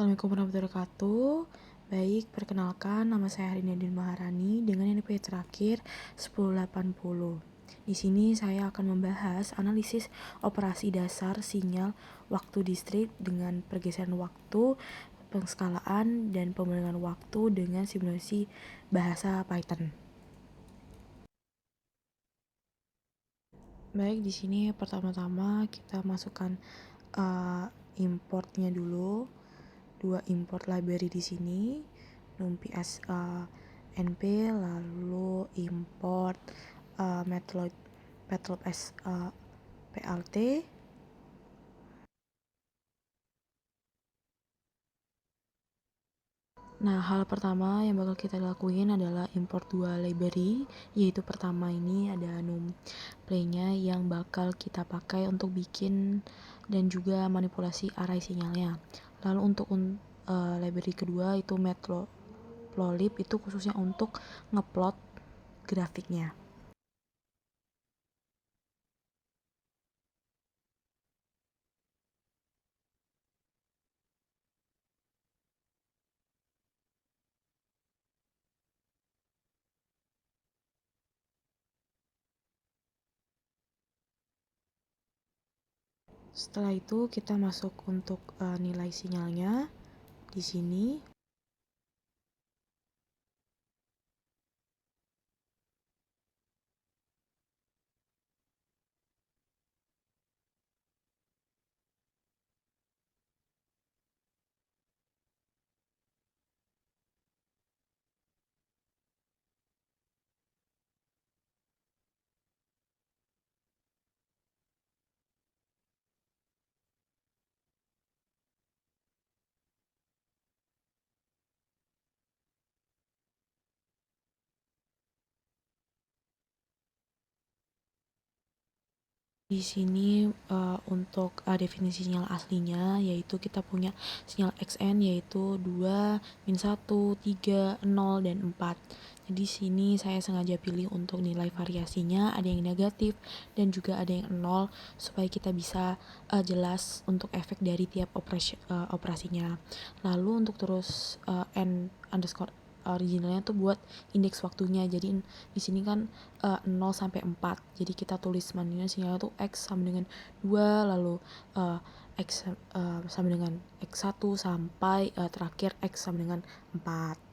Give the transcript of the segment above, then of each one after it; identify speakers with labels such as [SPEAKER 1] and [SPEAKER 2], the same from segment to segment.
[SPEAKER 1] Assalamualaikum warahmatullahi wabarakatuh. Baik, perkenalkan nama saya Harini Nadine Maharani dengan NIP terakhir 1080. Di sini saya akan membahas analisis operasi dasar sinyal waktu distrik dengan pergeseran waktu, pengskalaan, dan pemodelan waktu dengan simulasi bahasa Python. Baik, di sini pertama-tama kita masukkan importnya dulu. Dua import library di sini, numpy np, lalu import matplotlib plt. Nah, hal pertama yang bakal kita lakuin adalah import dua library, yaitu pertama ini ada numplaynya yang bakal kita pakai untuk bikin dan juga manipulasi array sinyalnya. Lalu untuk library kedua itu matplotlib, itu khususnya untuk ngeplot grafiknya. Setelah itu kita masuk untuk nilai sinyalnya di sini. Di sini untuk definisi sinyal aslinya, yaitu kita punya sinyal XN yaitu 2, min 1, 3, 0, dan 4. Jadi sini saya sengaja pilih untuk nilai variasinya, ada yang negatif dan juga ada yang 0, supaya kita bisa jelas untuk efek dari tiap operasinya. Lalu untuk terus n underscore originalnya tuh buat indeks waktunya. Jadi di sini kan 0 sampai 4. Jadi kita tulis manualnya sinyalnya tuh X sama dengan 2, lalu X sama dengan X1 sampai terakhir X sama dengan 4.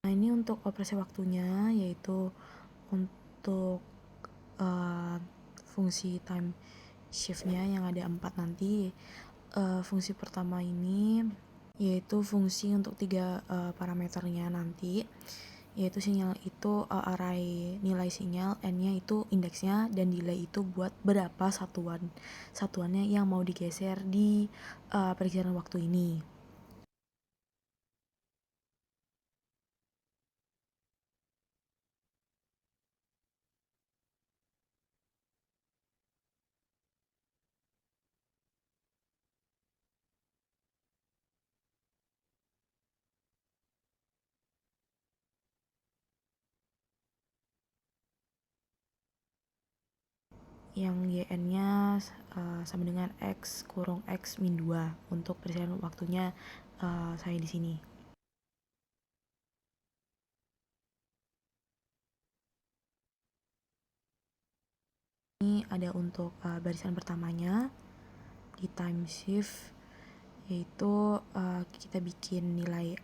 [SPEAKER 1] Nah, ini untuk operasi waktunya, yaitu untuk fungsi time shiftnya yang ada 4 nanti. Fungsi pertama ini yaitu fungsi untuk 3 parameternya nanti, yaitu sinyal itu array nilai sinyal, n-nya itu indeksnya, dan delay itu buat berapa satuannya yang mau digeser di pergeseran waktu ini. Yang yn-nya sama dengan x kurung x min 2 untuk pergeseran waktunya saya di sini. Ini Ini ada untuk barisan pertamanya di time shift, yaitu kita bikin nilai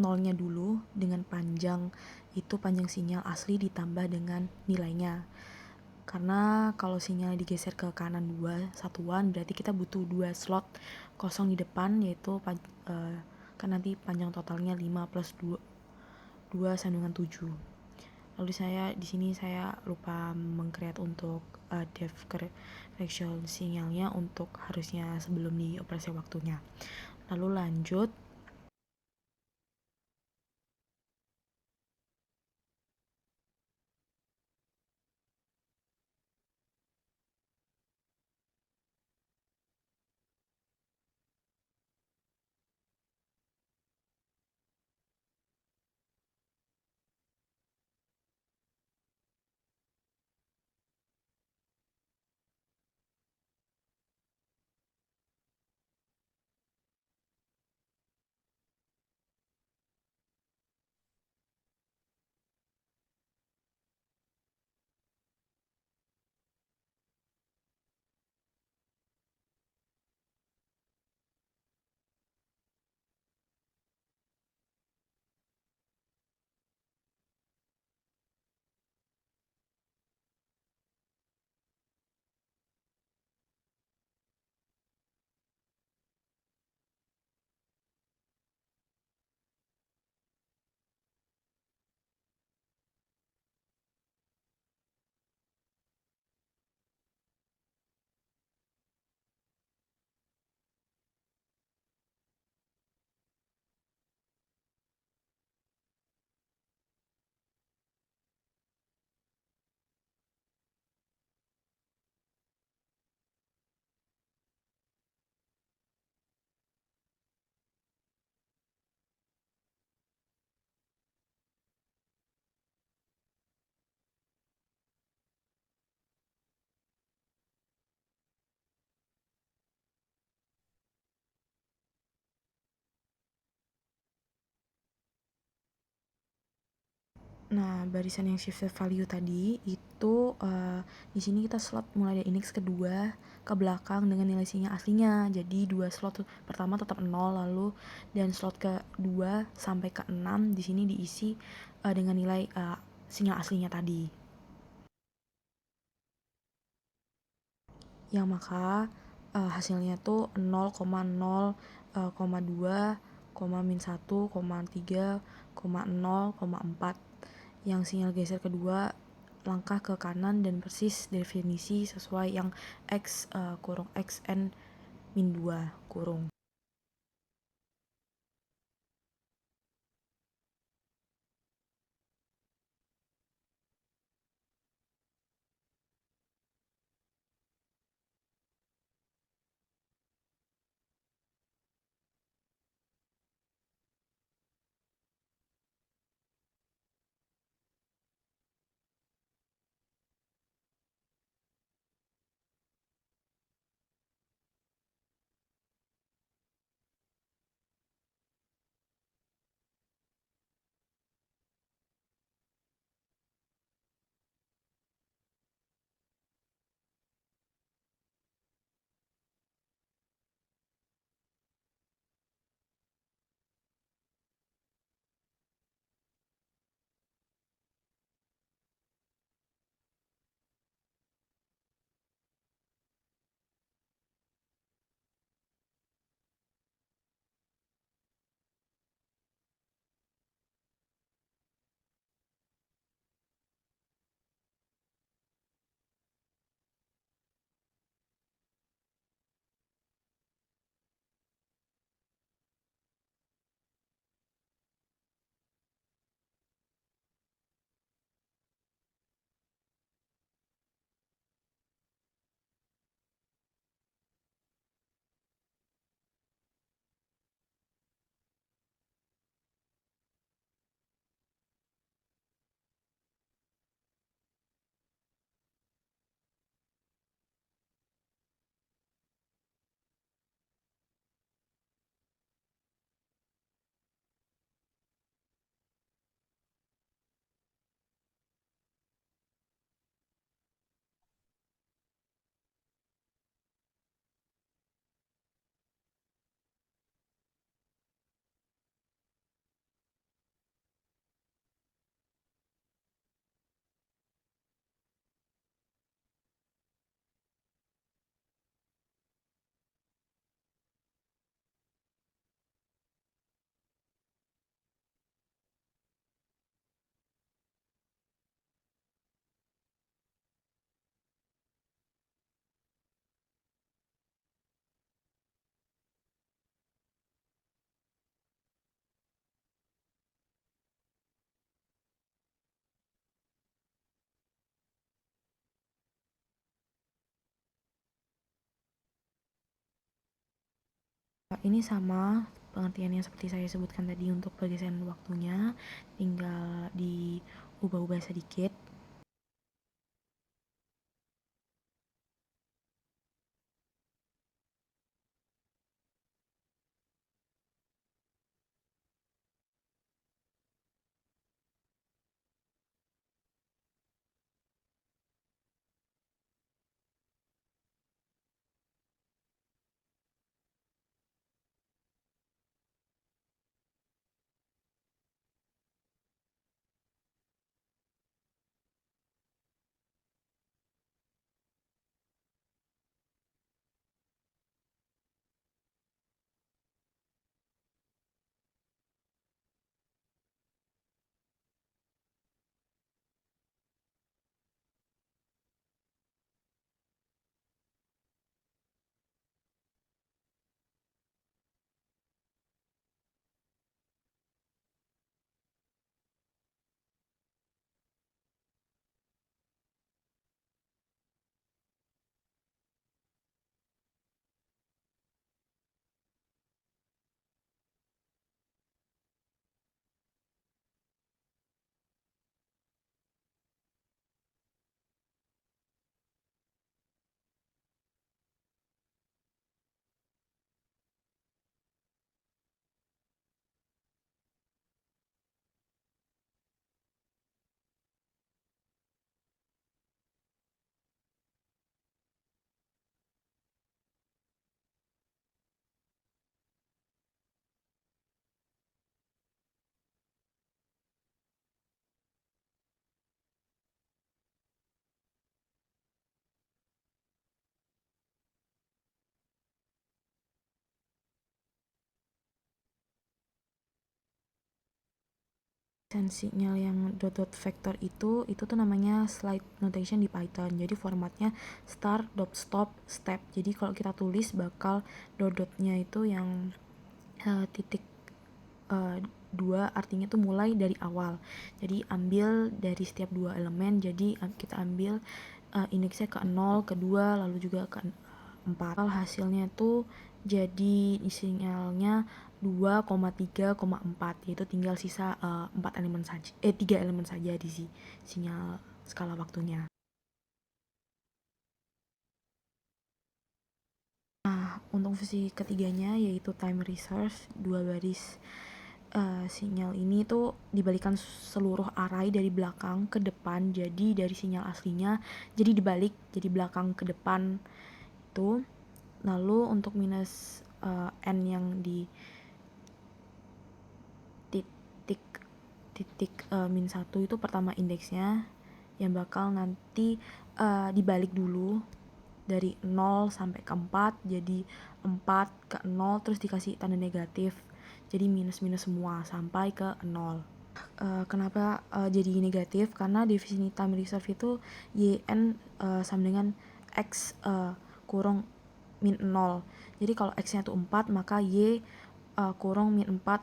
[SPEAKER 1] nolnya dulu dengan panjang, itu panjang sinyal asli ditambah dengan nilainya. Karena kalau sinyal digeser ke kanan 2 satuan, berarti kita butuh 2 slot kosong di depan, yaitu kan nanti panjang totalnya 5 plus 2 sama dengan 7. Lalu di sini saya lupa meng-create untuk depth correction sinyalnya untuk harusnya sebelum di operasi waktunya. Lalu lanjut. Nah, barisan yang shifted value tadi itu di sini kita slot mulai dari index kedua ke belakang dengan nilai sinyal aslinya. Jadi 2 slot pertama tetap 0, lalu dan slot kedua sampai ke 6 di sini diisi dengan nilai sinyal aslinya tadi. Yang maka hasilnya tuh 0,0,2, min 1, 3, 0, 4. Yang sinyal geser kedua langkah ke kanan dan persis definisi sesuai yang X kurung XN min 2 kurung. Ini sama pengertiannya seperti saya sebutkan tadi untuk pergeseran waktunya, tinggal diubah-ubah sedikit. Sinyal yang dot vector itu tuh namanya slide notation di Python. Jadi formatnya start, dot, stop, step. Jadi kalau kita tulis bakal dot-dotnya itu yang titik 2, artinya tuh mulai dari awal. Jadi ambil dari setiap dua elemen, jadi kita ambil indeksnya ke 0, ke 2, lalu juga ke 4. Hasilnya tuh jadi sinyalnya 2,3,4, yaitu tinggal sisa 4 elemen saja, 3 elemen saja di sinyal skala waktunya. Untuk fungsi ketiganya yaitu time resource, 2 baris sinyal ini tuh dibalikan seluruh array dari belakang ke depan, jadi dari sinyal aslinya jadi dibalik, jadi belakang ke depan itu. Lalu untuk minus n yang di titik titik min 1 itu pertama indeksnya yang bakal nanti dibalik dulu dari 0 sampai ke 4, jadi 4 ke 0, terus dikasih tanda negatif, jadi minus-minus semua sampai ke 0. Kenapa jadi negatif? Karena definisi time reserve itu yn sama dengan x kurung min 0. Jadi kalau x nya tuh 4, maka y kurung min 4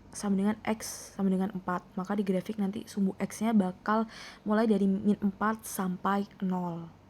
[SPEAKER 1] sama dengan x sama dengan 4. Maka di grafik nanti sumbu x nya bakal mulai dari min 4 sampai 0.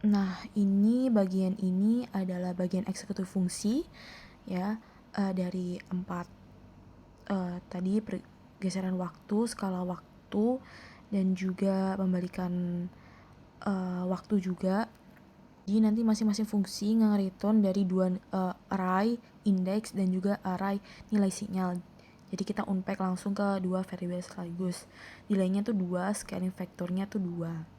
[SPEAKER 1] Nah, bagian ini adalah bagian eksekutif fungsi ya, dari 4 tadi pergeseran waktu, skala waktu, dan juga pembalikan waktu juga. Jadi nanti masing-masing fungsi nge-return dari dua array index dan juga array nilai sinyal. Jadi kita unpack langsung ke dua variabel sekaligus. Nilainya tuh 2, scaling vektornya tuh 2.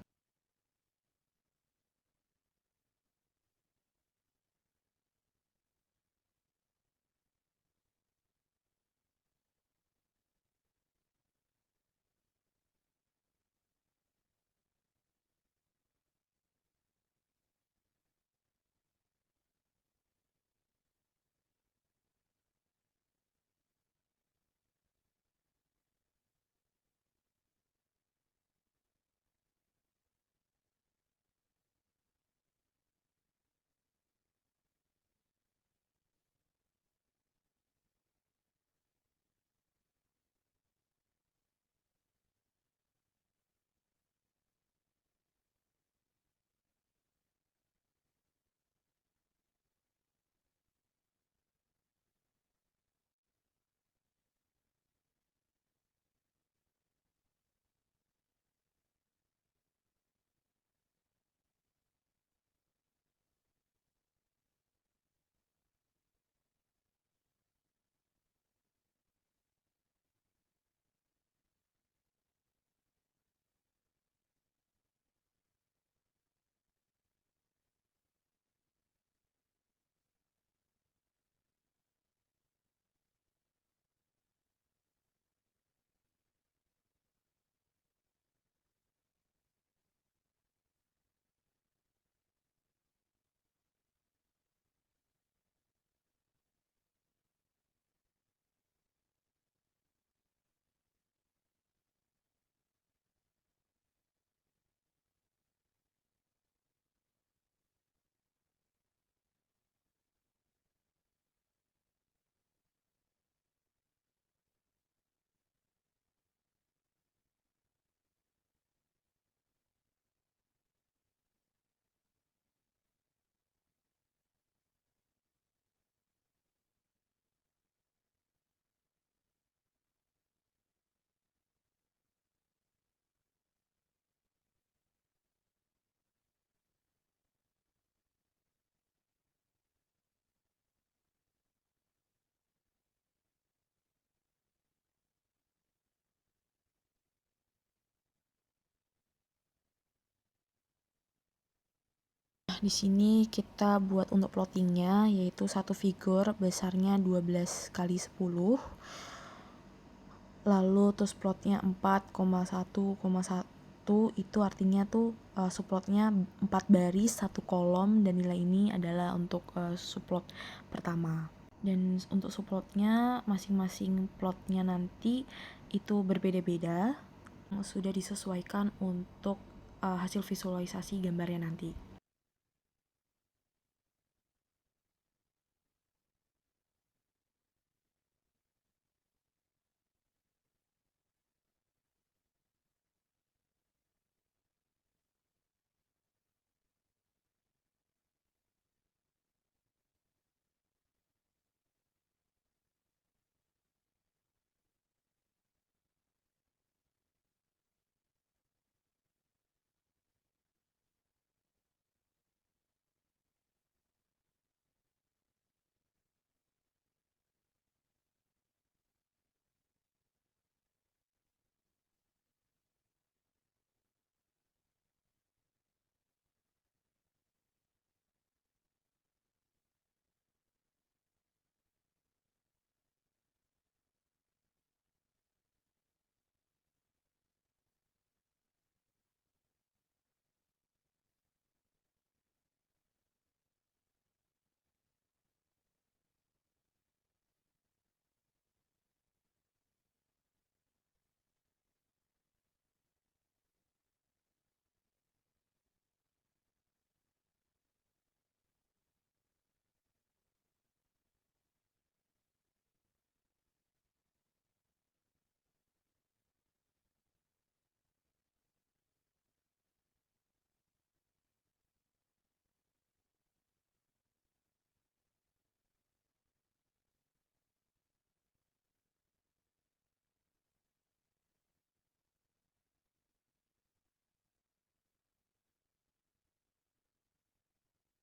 [SPEAKER 1] Di sini kita buat untuk plottingnya, yaitu satu figur besarnya 12 kali 10, lalu terus plotnya 4,1,1, itu artinya tuh subplotnya 4 baris 1 kolom, dan nilai ini adalah untuk subplot pertama. Dan untuk subplotnya masing-masing plotnya nanti itu berbeda-beda, sudah disesuaikan untuk hasil visualisasi gambarnya nanti.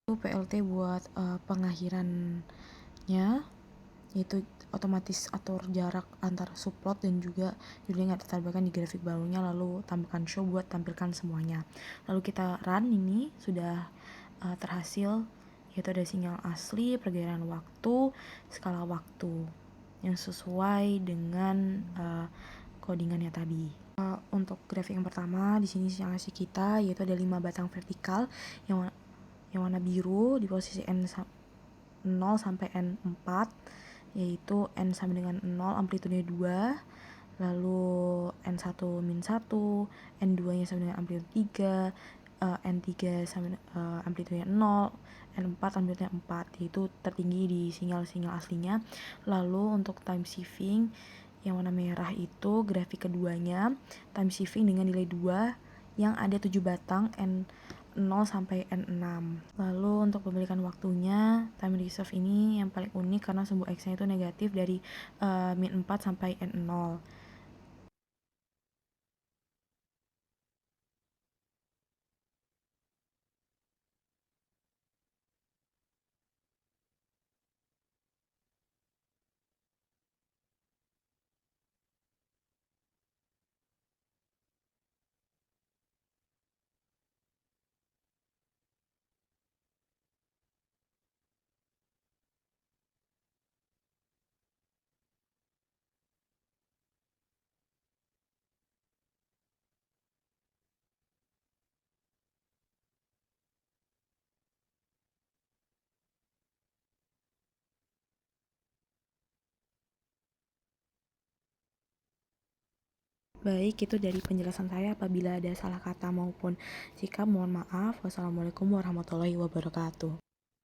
[SPEAKER 1] Itu PLT buat pengakhirannya, yaitu otomatis atur jarak antar subplot dan juga judulnya nggak ditambahkan di grafik barunya, lalu tambahkan show buat tampilkan semuanya. Lalu kita run, ini sudah terhasil, yaitu ada sinyal asli, pergerakan waktu, skala waktu yang sesuai dengan codingannya tadi. Untuk grafik yang pertama, di sini sinyal asli kita yaitu ada 5 batang vertikal yang warna biru di posisi N0 sampai N4, yaitu N sama dengan 0 amplitudenya 2, lalu N1 min 1, N2 nya sama dengan amplitude 3, N3 sama amplitudenya 0, N4 amplitudenya 4, yaitu tertinggi di sinyal-sinyal aslinya. Lalu untuk time shifting yang warna merah itu grafik keduanya, time shifting dengan nilai 2 yang ada 7 batang N0 sampai N6. Lalu untuk pemilikan waktunya, time reserve ini yang paling unik karena sumbu X-nya itu negatif dari min 4 sampai N0. Baik, itu dari penjelasan saya. Apabila ada salah kata maupun sikap, mohon maaf. Wassalamualaikum warahmatullahi wabarakatuh.